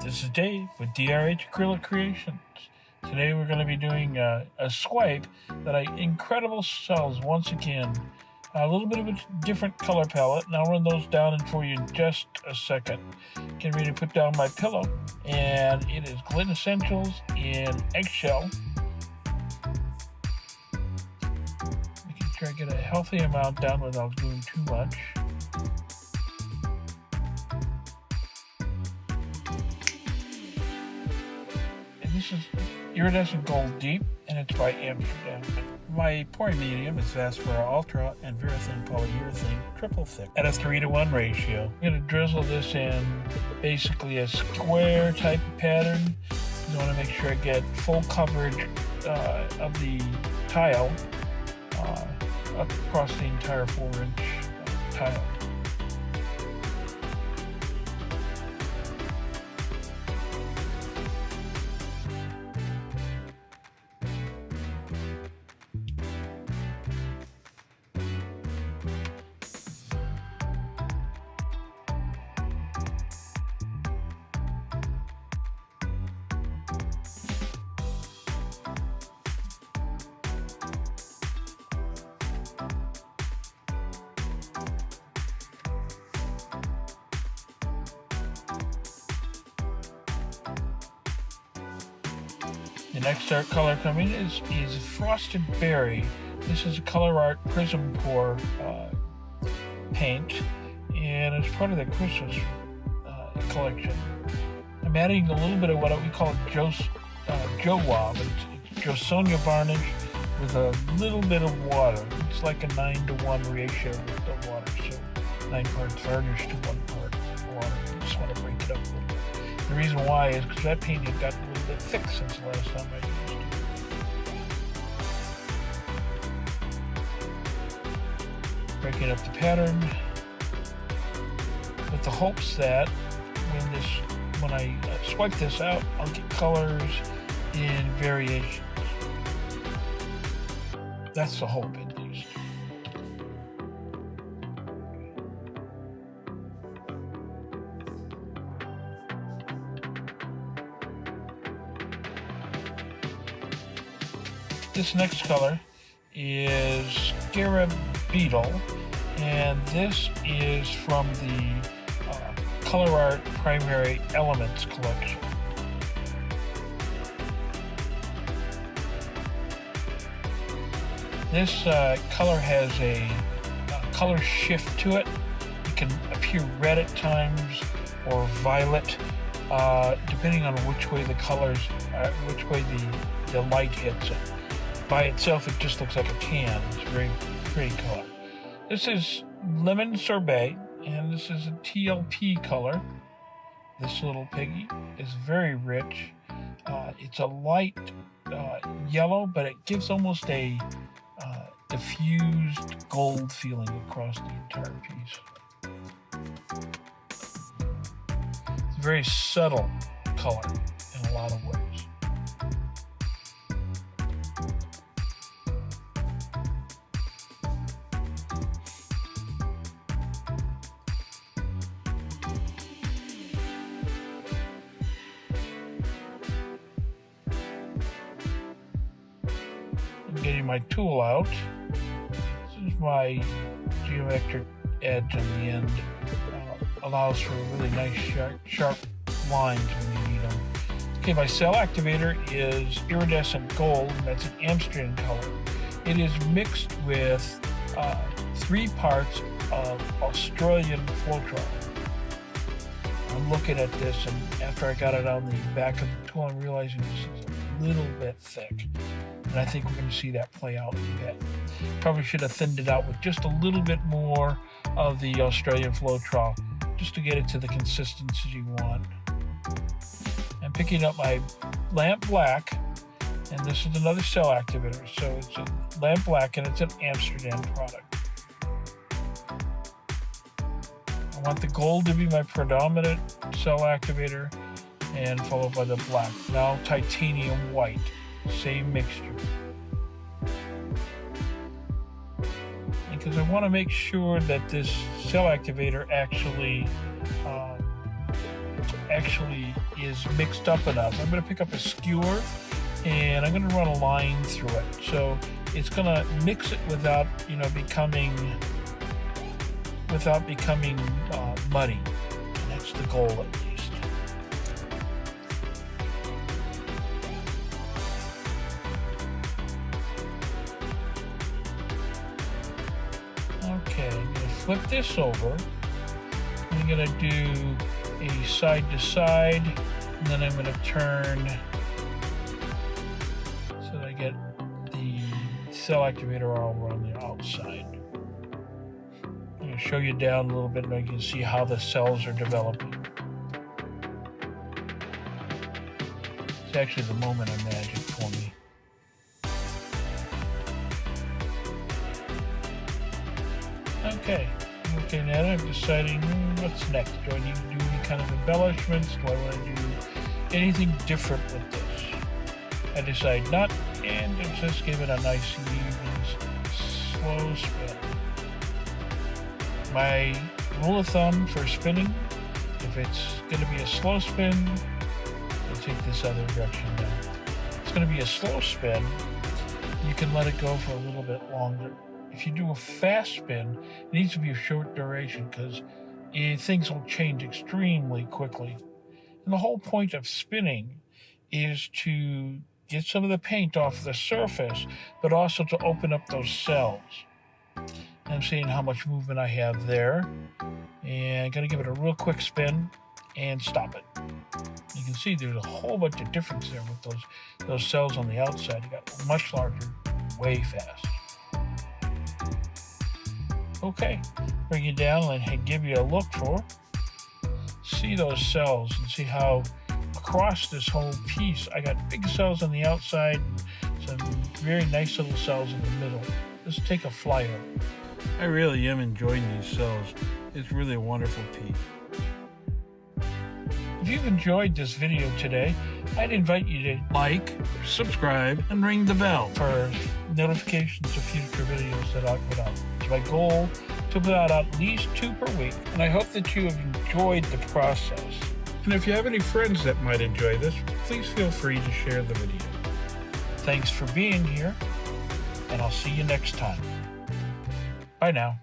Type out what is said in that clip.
This is Dave with DRH Acrylic Creations. Today we're going to be doing a swipe that incredible cells once again. A little bit of a different color palette, and I'll run those down in for you in just a second. Getting ready to put down my pillow, and it is Glint Essentials in Eggshell. Making sure I get a healthy amount down without doing too much. This is Iridescent Gold Deep, and it's by Amsterdam. My pouring medium is Vaspera Ultra and Verithin Polyurethane Triple Thick at a 3:1 ratio. I'm going to drizzle this in basically a square type of pattern. You want to make sure I get full coverage of the tile across the entire 4-inch tile. The next dark color coming is Frosted Berry. This is a ColorArte Prizm pour paint, and it's part of the Christmas collection. I'm adding a little bit of what we call Jowob. It's Josonia varnish with a little bit of water. It's like a 9:1 ratio with the water, so 9 parts varnish to 1 part water. I just want to break it up a little bit. The reason why is because that paint had gotten a little bit thick since the last time I used it. Breaking up the pattern with the hopes that when I swipe this out, I'll get colors in variations. That's the hope at least. This next color is Scarab Beetle, and this is from the ColorArte Primary Elements collection. This color has a color shift to it. It can appear red at times or violet, depending on which way the colors, which way the light hits it. By itself, it just looks like a tan. It's a very pretty color. This is Lemon Sorbet, and this is a TLP color. This little piggy is very rich. It's a light yellow, but it gives almost a diffused gold feeling across the entire piece. It's a very subtle color in a lot of ways. Getting my tool out. This is my geometric edge on the end. Allows for really nice sharp lines when you need them. Okay, my cell activator is Iridescent Gold, and that's an Amsterdam color. It is mixed with 3 parts of Australian Floetrol. I'm looking at this, and after I got it on the back of the tool, I'm realizing this is a little bit thick. And I think we're going to see that play out in a bit. Probably should have thinned it out with just a little bit more of the Australian Floetrol, just to get it to the consistency you want. I'm picking up my Lamp Black, and this is another cell activator. So it's a Lamp Black, and it's an Amsterdam product. I want the gold to be my predominant cell activator, and followed by the black. Now titanium white. Same mixture. Because I want to make sure that this cell activator actually actually is mixed up enough, I'm going to pick up a skewer and I'm going to run a line through it. So it's going to mix it without, you know, becoming muddy. And that's the goal, at least. Okay, I'm going to flip this over. I'm going to do a side to side, and then I'm going to turn so that I get the cell activator all around the outside. I'm going to show you down a little bit and you can see how the cells are developing. It's actually the moment of magic for me. Okay. Looking at it, I'm deciding what's next. Do I need to do any kind of embellishments? Do I want to do anything different with this? I decide not, and just give it a nice, even, slow spin. My rule of thumb for spinning, if it's going to be a slow spin, I'll take this other direction now. If it's going to be a slow spin, you can let it go for a little bit longer. If you do a fast spin, it needs to be a short duration because things will change extremely quickly. And the whole point of spinning is to get some of the paint off the surface, but also to open up those cells. And I'm seeing how much movement I have there. And I'm going to give it a real quick spin and stop it. You can see there's a whole bunch of difference there with those cells on the outside. They got much larger, way fast. Okay, bring it down and give you a look for. See those cells and see how across this whole piece I got big cells on the outside and some very nice little cells in the middle. Let's take a flyover. I really am enjoying these cells. It's really a wonderful piece. If you've enjoyed this video today, I'd invite you to like, subscribe, and ring the bell for notifications of future videos that I'll put out. It's my goal to put out at least 2 per week, and I hope that you have enjoyed the process. And if you have any friends that might enjoy this, please feel free to share the video. Thanks for being here, and I'll see you next time. Bye now.